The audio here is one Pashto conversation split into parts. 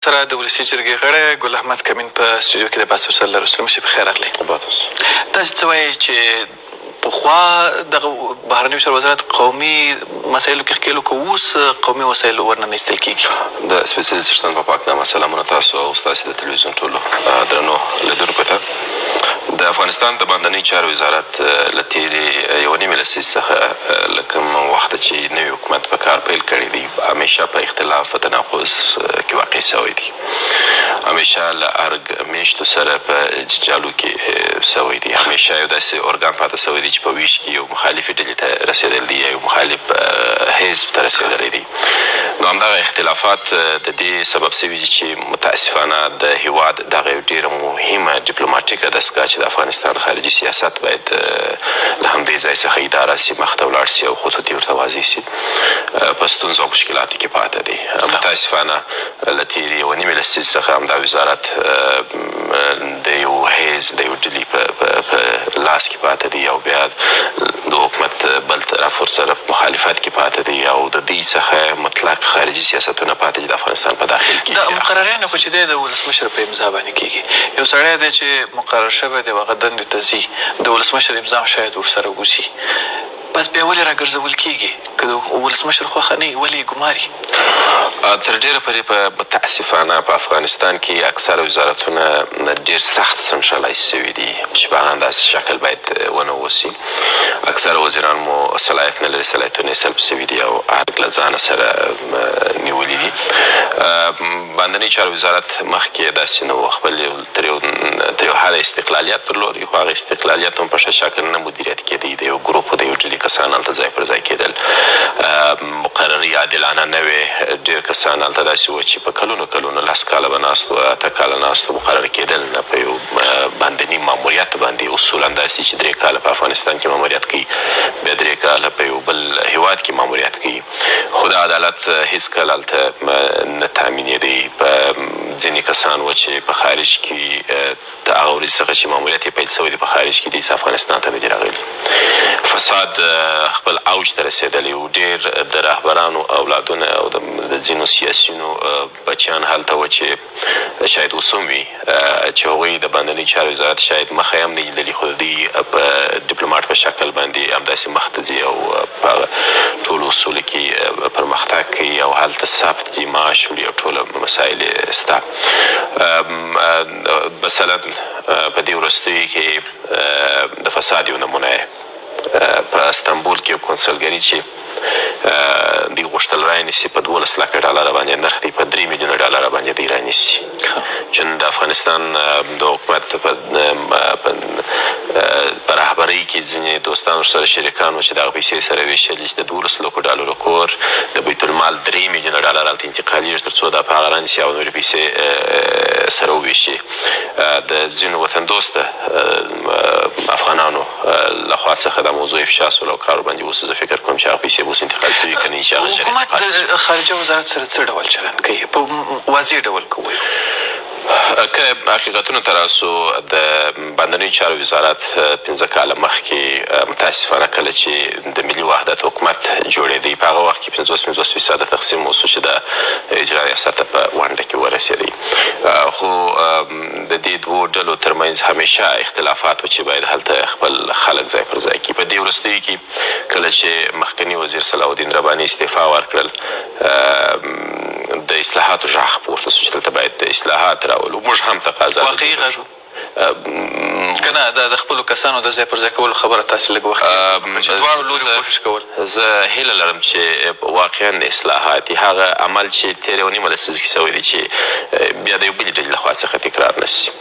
سره د ولسي جرګې غړی ګل احمد کمین په سټوډیو کې د بحث ورسره لرو. مشر په خیر راغلی. تاسې څه وایئ چې پخوا دغه بهرنیو چارو وزارت قومي مسایلو کې ښکېلو که اوس قومي وسایل ورنه نه ایستل کېږي؟ د سپېڅلي څښتن په پاکنامه سلامونه تاسو او ستاسې د تلویزیون ټولو درنو لیدونکو ته. د افغانستان د باندنۍ چارو وزارت له تېرې یوه نیمې لسیزې څخه له کوم وخته چې نوي حکومت په کار پیل کړی دی همیشه په اختلاف په تناقض کې واقع شوی دی. همیشه له ارګ میشتو سره په جنجالو کې شوی دی. همیشه یو داسې ارګان پاته شوی دی چې په ویش کې یو مخالفې ډلې ته رسېدلی دی یا یو مخالف حزب ته رسېدلی دی. نو همدغه اختلافات د دې سبب شوي دي چې متاسفانه د هېواد دغه یو ډېره مهمه ډیپلوماټیکه دستګاه چې د افغانستان خارجي سیاست باید له همدې ځای څخه اداره سي، مخته ولاړ سي او خطوط یې ورته واضح سي، په ستونزو او مشکلاتو کې پاته دی. متاسفانه له تېرې یوه نیمې لسیزې څخه همدا وزارت د یو حزب د یو ډلې په لاس کې پاته دی او بیا د حکومت بل طرف ورسره مخالفت کې پاته دی او د دې څخه مطلق خارجي سیاستونه پاته دي د افغانستان په داخل کې. د مقرریانو خو چې دی د ولسمشر په امضا باندې کېږي. یو سړی دی چې مقرر شوی دی او هغه دندې ته ځي، د ولسمشر امضا شاید ورسره وشي، بس بیا ولې راګرځول کېږي؟ که د ولسمشر خوښه نه وي ولې یې ګماري؟ تر ډېره پورې په متاسفانه په افغانستان کې اکثره وزارتونه ډېر سخت سنټرالایز شوي دي چې په هغه اندازې شکل باید ونه اوسي. اکثره وزیران مو صلاحیت نه لري، صلاحیتونه یې سلب شوي دي او ارګ له ځانه سره نیولي دي. باندنۍ چارو وزارت مخکې داسې نه و، خپل تر یو حده استقلالیت درلودی، خو هغه استقلالیت هم په ښه شکل نه مدیریت کېدی. د یو ګروپ د یو ډلې کسان هلته ځای پر ځای کېدل، مقررې عادلانه نه وې. ډېر کسان هلته داسې وو چې په کلونو 10 کاله به ناست وو، 8 کاله ناست وو، مقرر کېدل نه په یو باندني ماموریت باندې. اصولا داسې چې 3 کاله په افغانستان کې ماموریت کوي، بیا 3 کاله په یو بل هېواد کې ماموریت کوي. خو د عدالت هېڅکله هلته نه تامینېدی. ځینې کسان وو چې په خارج کې د هغه ورځې څخه چې ماموریت یې پیل شوی دی په خارج کې دی، افغانستان ته نه دي راغلي. فساد خپل اوج ته رسېدلی و. ډېر د رهبرانو اولادونه او د ځینو سیاسیونو بچیان هلته وو چې شاید اوس هم وي چې هغوی د باندنۍ چارو وزارت شاید مخه یې هم نه لیدلي، خو د دوی په ډیپلوماټ په شکل باندې همداسې مخته ځي او په ټولو اصولو کې پرمختګ کوي او هلته ثبت دي، معاش وړي او ټوله مسایل یې شته. مثلا په دې وروستیو کې د فساد یو نمونه په استانبول کې یو کونسلګري چې دوی غوښتل رانیسي په 12 لکه ډالره باندې نرخ دی، په 3 میلیونه ډالره باندې دوی رانیسي. چون د افغانستان د حکومت په رهبرۍ کې ځینې دوستان ورسره شریکان وو چې دغه پیسې سره ویشلي چې د 12 لکو ډالرو کور د بیت المال 3 میلیونه ډالر هلته انتقالېږي تر څو دا په هغه رانیسي او نورې پیسې سره وویشي. د ځینو وطن دوسته افغانانو لخوا څخه دا موضوع افشا شول او کار باندې اوس زه فکر کوم چې هغه پیسې به اوس انتقال شوي که نه چې هغه حکومت د خارجه وزارت سره څه ډول چلند کوي په واضح ډول که ووایو؟ که حقیقتونو ته راسو د باندنۍ چارو وزارت 15 کاله مخکې متاسفانه کله چې د ملي وحدت حکومت جوړېدی په هغه وخت کې 50% تقسیم وسو چې د اجرا ریاست ته په ونډه کې ورسېدی. خو د دې دوو ډلو ترمنځ همیشه اختلافات و چې باید هلته خپل خلک ځای پر ځای کړي. په دې وروستیو کې کله چې مخکني وزیر صلاح الدین رباني استعفا ورکړل، د اصلاحاتو غږ پورته شو چې دلته باید اصلاحات راولو. موږ هم تقاضا واقعي غږ که نه د خپلو کسانو د ځای پر ځای کولو خبره تاسې لږ وخت چې دواړو لوري کوشش کول. زه هیله لرم چې واقعا اصلاحات هغه عمل چې تېره یوه نیمه لسیزه کې شوی دی چې بیا د یو بلې ډلې لخوا څخه تکرار نه شي.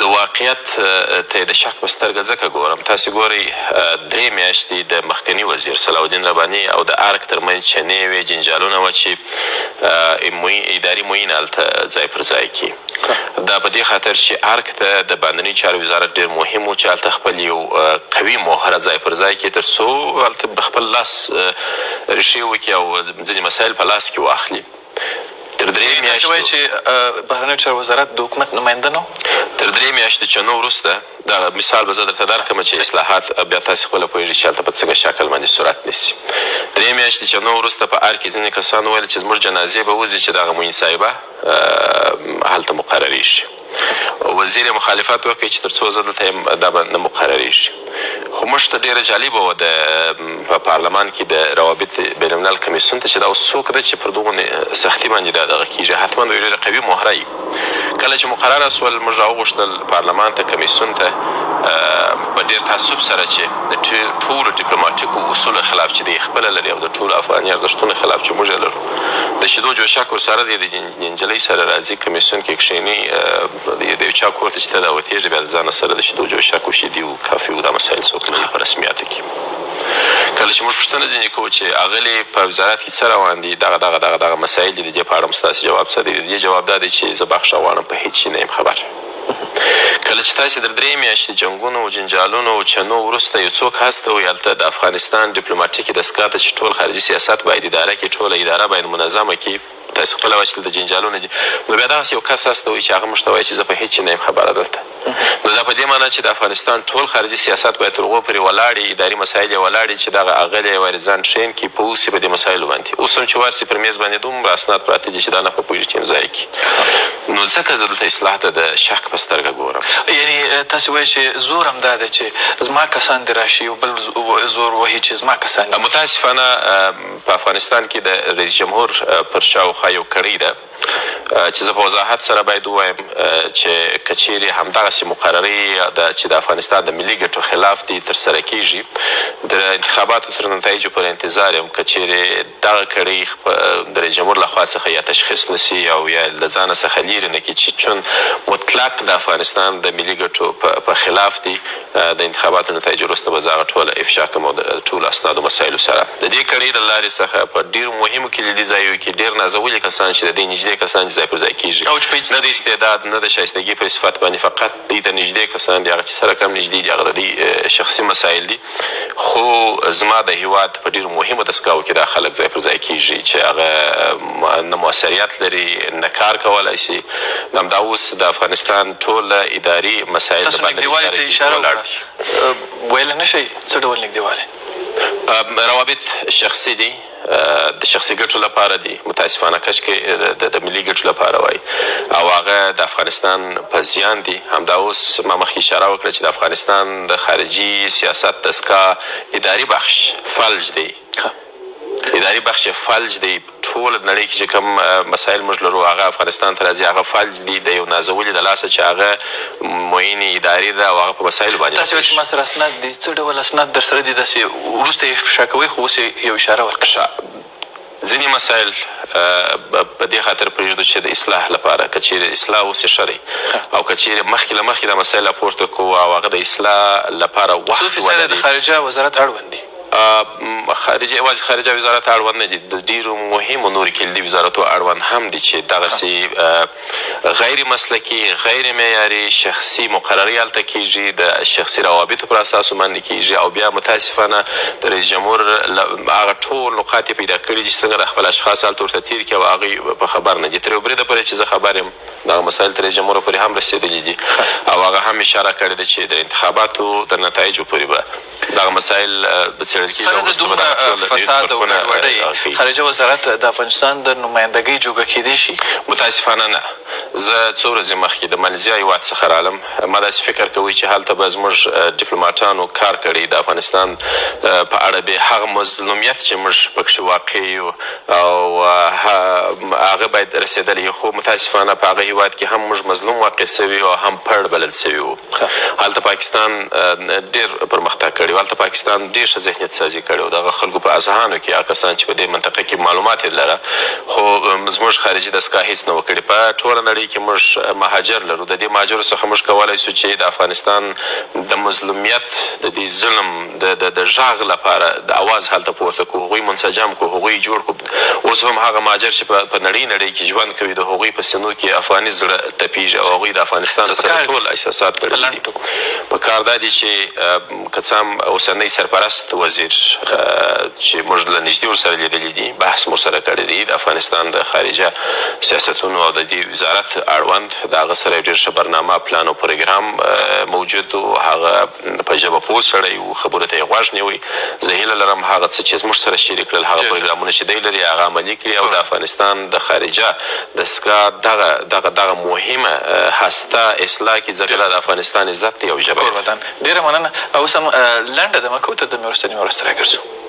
د واقعیت ته د شک په سترګه ځکه ګورم، تاسې ګورئ 3 میاشتې د مخکني وزیر صلاح الدین رباني او د ارګ ترمنځ چنې وې، جنجالونه وه چې اداري معین هلته ځای پر ځای کړي. دا په دې خاطر چې ارګ ته د باندنۍ چارو وزارت ډېر مهم و چې هلته خپل یو قوي مهره ځای پر ځای کړي تر څو هلته خپل لاس ریښې وکړي او ځینې مسایل په لاس کې واخلي. تر 3 میاشتو وایي چې بهرنیو چارو وزارت د حکومت نماینده نه تر 3 میاشتو چنو وروسته دغه مثال به زه درته درکړم چې اصلاحات بیا تاسې خپله پوهېږئ چې هلته په څنګه شکل باندې صورت نیسي. 3 میاشتې چنو وروسته په ار کې ځینې کسان وویل چې زموږ جنازې به وځي چې دغه معین صاحبه هلته مقرریږي. وزیر مخالفت وکړي چې تر څو زه دلته یم دا به نه مقرریږي. خو موږ ته ډېره جالبه وه په پارلمان کې د روابط بین الملل کمیسیون ته چې دا اوس څوک ده چې پر دغو سختي باندې دا دغه کېږي. حتما به یو ډېره قوي مهره وي. کله چې مقرره سول موږ راوغوښتل پارلمان ته کمیسیون ته په ډېر تعصب سره چې د ټولو ډیپلوماټیکو اصولو خلاف چې دی خپله لري او د ټولو افغاني ارزښتونو خلاف چې موږ یې لرو. د شیدو جوشک ورسره دی د نجلۍ سره راځي کمیسیون کې کښېني د یو چا کور ته چې ته دا وتېږي بیا د ځانه سره د شیدو جوشک و شیدې و کافي و دا مسایل څوک لري په رسمیاتو کې. کله چې موږ پوښتنه ځینې کوو چې اغلې په وزارت کې څه روان دي دغه مسایل دي د دې په اړه ستاسې جواب څه دی؟ د دې جواب دا دی چې زه بخښه غواړم په هېڅ شي نه یم خبر. کله چې تاسې د 3 میاشتې جنګونو او جنجالونو او چنو وروسته یو څوک هستوئ هلته د افغانستان ډیپلوماټیکې دستګاه ته چې ټول خارجي سیاست باید اداره کړي، ټوله اداره باید منظمه کړي، تاسې خپله وایي چې د جنجالونو دي، نو بیا دغسې یو کس هستوئ چې هغه موږ ته وایي چې زه په هېڅ شي نه یم خبره دلته. نو دا په دې معنی چې د افغانستان ټول خارجي سیاست باید تر هغو پورې ولاړ وي، اداري مسایل یې ولاړ وي چې دغه اغلې وارزان ټرین کړي په اوس په دې مسایلو باندې. اوس هم چې ورسي پر میز باندې دومره اسناد پراته دي چې دا نه په پوهېږي چې امضا یې کړي. نو ځکه زه دلته اصلاح ته د شک په سترګه ګورم. یعنې تاسې وایي چې زور هم دا دی چې زما کسان دې راشي او بل زور وهي چې زما کسان دي. متاسفانه په افغانستان کې د رئیس جمهور پر شاوخوا یو کړۍ ده چې زه په وضاحت سره باید ووایم چې که چیرې همدغسې مقررې چې د افغانستان د ملي ګټو خلاف دي ترسره کېږي، د انتخاباتو تر نتایجو پورې انتظار یم. که چیرې دغه کړۍ د رئیس جمهور لخوا څخه یا تشخیص نسي او یا له ځانه څخه لرې نه کړي چې چون مطلق د افغانستان د ملي ګټو په خلاف دي، د انتخاباتو نتایجو وروسته به زه هغه ټوله افشا کړم او د ټولو اسنادو مسایلو سره د دې کړۍ د لارې څخه په ډېرو مهمو کلیدي ځایونو کې ډېر نازولي کسان چې د دې نږدې کسان چې ځای پر ځای کېږي، نه د استعداد نه د شایستګي په صفت باندې، فقط دوی ته نږدې کسان دي، هغه چې سره کم نږدې دي، هغه د دوی شخصي مسایل دي. خو زما د هېواد په ډېرو مهمو دستګاو کې دا خلک ځای پر ځای کېږي چې هغه نه موثریت لري، نه کار کولی شي. همدا اوس د افغانستان ټوله اداري مسایل تاسو نږدېوالي ته اشاره وکړه، ویلی نه شئ څه ډول نږدېوالی؟ روابط شخصي دي، د شخصي ګټو لپاره دي، متاسفانه کش کې د ملي ګټو لپاره وایي او هغه د افغانستان په زیان دي. همدا اوس ما مخکې اشاره وکړه چې د افغانستان د خارجي سیاست دستګاه اداري بخش فلج دی، اداري بخش فلج دی. ټول نړۍ کې چې کوم مسایل موږ لرو هغه افغانستان ته راځي، هغه فلج دي د یو نازولي د لاسه چې هغه معینې ادارې ده او هغه په مسایلو باندې. تاسې وایي چې ما سره اسناد دي، څه ډول اسناد در سره دي؟ داسې وروسته یې افشا کوئ خو اوس یو اشاره ورکړه. ځینې مسایل په دې خاطر پرېږدو چې د اصلاح لپاره، که چیرې اصلاح اوسې ښه دی، او که چیرې مخکې له مخکې دا مسایل راپورته کړو او هغه د اصلاح لپاره وخت څو فیصده د خارجه وزارت اړوند دي؟ یوازې خارجه وزارت اړوند نه دي، د ډېرو مهمو نورو کلیدي وزارتو اړوند هم دي چې دغسې غیر مسلکي، غیر معیاري شخصي مقررې هلته کېږي، د شخصي روابطو پر اساسو باندې کېږي او بیا متاسفانه د رئیس جمهور هغه ټول نقاط یې پیدا کړي چې څنګه د خپل اشخاص هلته ورته تېر کړي او هغوی په خبر نه دي. تر یو بریده پورې چې زه خبر یم دغه مسایل تر رئیس جمهور پورې هم رسېدلي دي او هغه هم اشاره کړې ده چې د انتخاباتو د نتایجو پورې به دغه مسایل سره د دومره فساد او ګډوډۍ خارجه وزارت د افغانستان د نمایندګۍ جوګه کېدی شي؟ متاسفانه نه. زه څو ورځې مخکې د مالیزیا هېواد څخه رالم، ما داسې فکر کوئ چې هلته به زموږ ډیپلوماټانو کار کړی د افغانستان په اړه به هغه مظلومیت چې موږ پکښې واقع یو او هغه باید رسېدلی، خو متاسفانه په هغه هېواد کې هم موږ مظلوم واقع سوي او هم پړ بلل سوي وو. هلته پاکستان ډېر پرمختګ کړی و، هلته پاکستان ډېر ښه ذهنیت سازي کړی و، دغه خلکو په اذهانو کې هغه کسان چې په دې منطقه کې معلومات یې لره، خو زموږ خارجي دستګاه هېڅ نه و کړي. په ټوله نړۍ کې موږ مهاجر لرو، د دې مهاجرو څخه موږ کولی سو چې د افغانستان د مظلومیت د دې ظلم د غږ لپاره د اواز هلته پورته کړو، هغوی منسجم کړو، هغوی جوړ کړو. اوس هم هغه مهاجر چې په نړۍ کې ژوند کوي د هغوی په سینو کې افغاني زړه تپېږي او هغوی د افغانستان سره ټول احساسات تړلي دي. په کار دا دی چې که څه هم اوسنی سرپرست وزیر چې موږ له نږدې ورسره لیدلي دي، بحث مو سره کړی دی د افغانستان د خارجه سیاستونو او د دې وزارت امنیت اړوند د هغه سره ډېر ښه برنامه پلان او پروګرام موجود و. هغه په ژبه پوه سړی و، خبرو ته یې غوږ نیوی. زه هیله لرم هغه څه چې زموږ سره شریک کړل، هغه پروګرامونه چې دی لري هغه عملي کړي او د افغانستان د خارجه دستګاه دغه مهمه هسته اصلاح کړي، ځکه دا د افغانستان عزت دی او ژبه. ډېره مننه. اوس هم لنډه دمه کوو، تر دمې وروسته نیمه وروسته راګرځو.